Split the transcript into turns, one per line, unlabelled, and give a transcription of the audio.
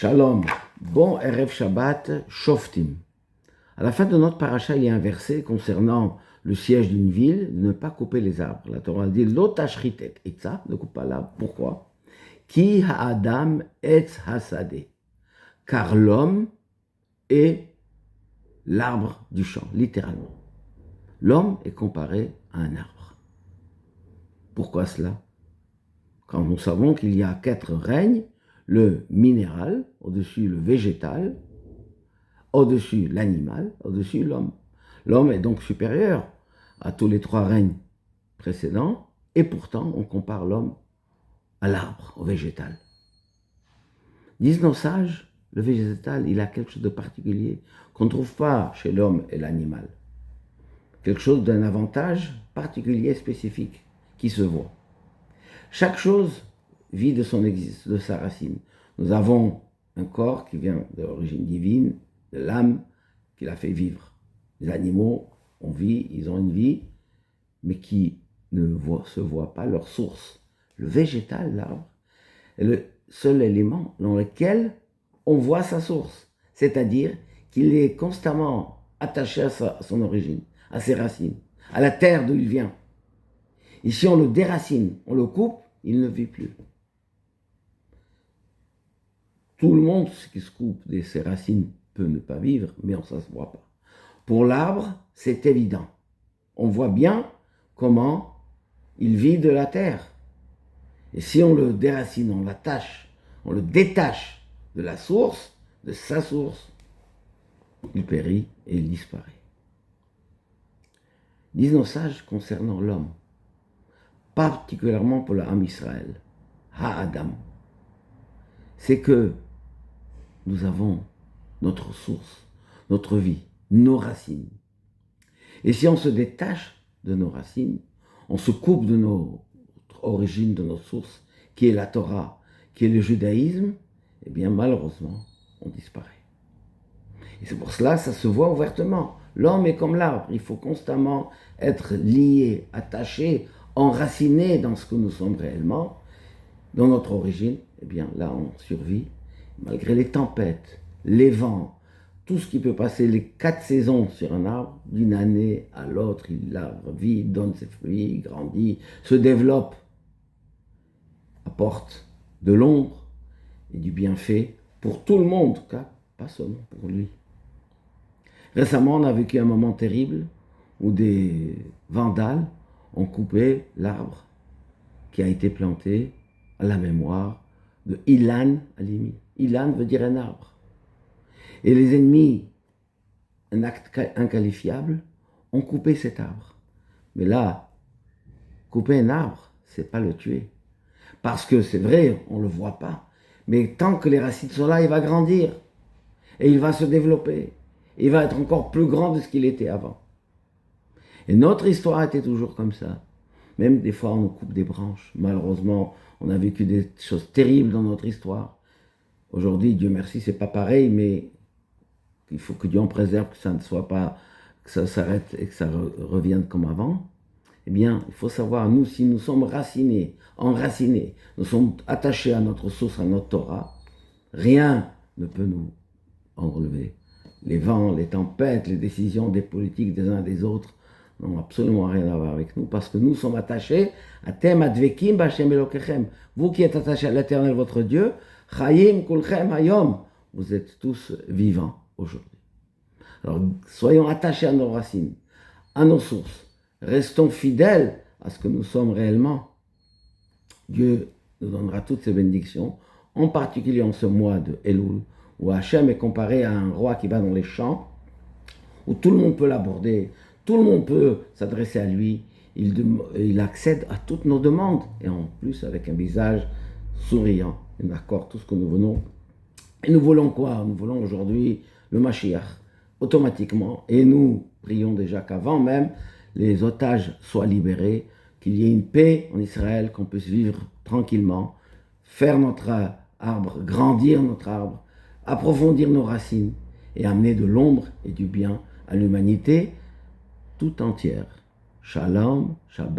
Shalom, bon Erev Shabbat, Shoftim. À la fin de notre paracha, il y a un verset concernant le siège d'une ville, de ne pas couper les arbres. La Torah dit, Lo tashritet etza, ne coupe pas l'arbre. Pourquoi? Ki ha'adam etz hasadeh. Car l'homme est l'arbre du champ, littéralement. L'homme est comparé à un arbre. Pourquoi cela? Quand nous savons qu'il y a 4 règnes, le minéral, au-dessus le végétal, au-dessus l'animal, au-dessus l'homme. L'homme est donc supérieur à tous les 3 règnes précédents, et pourtant on compare l'homme à l'arbre, au végétal. Disent nos sages, le végétal, il a quelque chose de particulier qu'on ne trouve pas chez l'homme et l'animal. Quelque chose d'un avantage particulier, spécifique, qui se voit. Chaque chose vit de son existence, de sa racine. Nous avons un corps qui vient de l'origine divine, de l'âme qui l'a fait vivre. Les animaux ont vie, ils ont une vie, mais qui ne se voient pas leur source. Le végétal, l'arbre, est le seul élément dans lequel on voit sa source, c'est-à-dire qu'il est constamment attaché à son origine, à ses racines, à la terre d'où il vient. Et si on le déracine, on le coupe, il ne vit plus. Tout le monde qui se coupe de ses racines peut ne pas vivre, mais ça ne se voit pas. Pour l'arbre, c'est évident. On voit bien comment il vit de la terre. Et si on le déracine, on l'attache, on le détache de la source, de sa source, il périt et il disparaît. Disent nos sages concernant l'homme, particulièrement pour l'âme Israël, Ha'adam, c'est que nous avons notre source, notre vie, nos racines. Et si on se détache de nos racines, on se coupe de notre origine, de notre source, qui est la Torah, qui est le judaïsme, eh bien malheureusement, on disparaît. Et c'est pour cela que ça se voit ouvertement. L'homme est comme l'arbre, il faut constamment être lié, attaché, enraciné dans ce que nous sommes réellement, dans notre origine. Eh bien là, on survit, malgré les tempêtes, les vents, tout ce qui peut passer, les 4 saisons sur un arbre, d'une année à l'autre, l'arbre vit, donne ses fruits, grandit, se développe, apporte de l'ombre et du bienfait pour tout le monde, pas seulement pour lui. Récemment, on a vécu un moment terrible où des vandales ont coupé l'arbre qui a été planté à la mémoire de Ilan Halimi. Ilan veut dire un arbre. Et les ennemis, un acte inqualifiable, ont coupé cet arbre. Mais là, couper un arbre, c'est pas le tuer. Parce que c'est vrai, on ne le voit pas. Mais tant que les racines sont là, il va grandir. Et il va se développer. Il va être encore plus grand de ce qu'il était avant. Et notre histoire était toujours comme ça. Même des fois, on nous coupe des branches. Malheureusement, on a vécu des choses terribles dans notre histoire. Aujourd'hui, Dieu merci, c'est pas pareil, mais il faut que Dieu en préserve, que ça ne soit pas, que ça s'arrête et que ça revienne comme avant. Eh bien, il faut savoir, nous, si nous sommes racinés, enracinés, nous sommes attachés à notre source, à notre Torah, rien ne peut nous enlever. Les vents, les tempêtes, les décisions des politiques des uns et des autres n'ont absolument rien à voir avec nous, parce que nous sommes attachés à Tem Advekim B'Hashem Elokechem. Vous qui êtes attachés à l'Éternel, votre Dieu, Chayim Kulchem Hayom, vous êtes tous vivants aujourd'hui. Alors, soyons attachés à nos racines, à nos sources. Restons fidèles à ce que nous sommes réellement. Dieu nous donnera toutes ces bénédictions, en particulier en ce mois de Elul, où Hachem est comparé à un roi qui va dans les champs, où tout le monde peut l'aborder, tout le monde peut s'adresser à lui, il accède à toutes nos demandes, et en plus avec un visage souriant. Il accorde tout ce que nous venons. Et nous voulons quoi? Nous voulons aujourd'hui le Mashiach, automatiquement, et nous prions déjà qu'avant même les otages soient libérés, qu'il y ait une paix en Israël, qu'on puisse vivre tranquillement, faire notre arbre, grandir notre arbre, approfondir nos racines et amener de l'ombre et du bien à l'humanité tout entière. Shalom, Shabbat.